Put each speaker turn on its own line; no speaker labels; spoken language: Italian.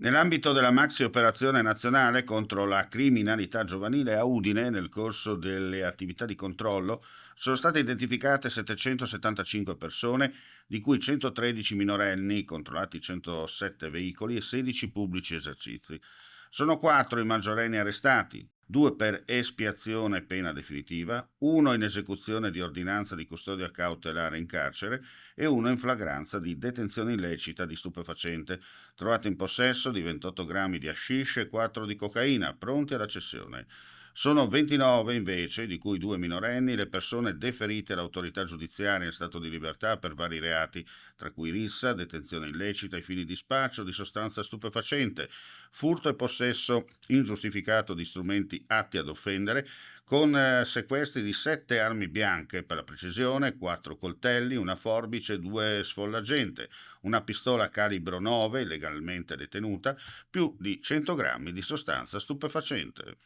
Nell'ambito della maxi operazione nazionale contro la criminalità giovanile a Udine, nel corso delle attività di controllo, sono state identificate 775 persone, di cui 113 minorenni, controllati 107 veicoli e 16 pubblici esercizi. Sono 4 i maggiorenni arrestati, 2 per espiazione pena definitiva, 1 in esecuzione di ordinanza di custodia cautelare in carcere e 1 in flagranza di detenzione illecita di stupefacente, trovato in possesso di 28 grammi di hashish e 4 di cocaina, pronti alla cessione. Sono 29 invece, di cui 2 minorenni, le persone deferite all'autorità giudiziaria in stato di libertà per vari reati, tra cui rissa, detenzione illecita ai fini di spaccio di sostanza stupefacente, furto e possesso ingiustificato di strumenti atti ad offendere, con sequestri di 7 armi bianche, per la precisione, 4 coltelli, una forbice e 2 sfollagente, una pistola calibro 9 legalmente detenuta, più di 100 grammi di sostanza stupefacente.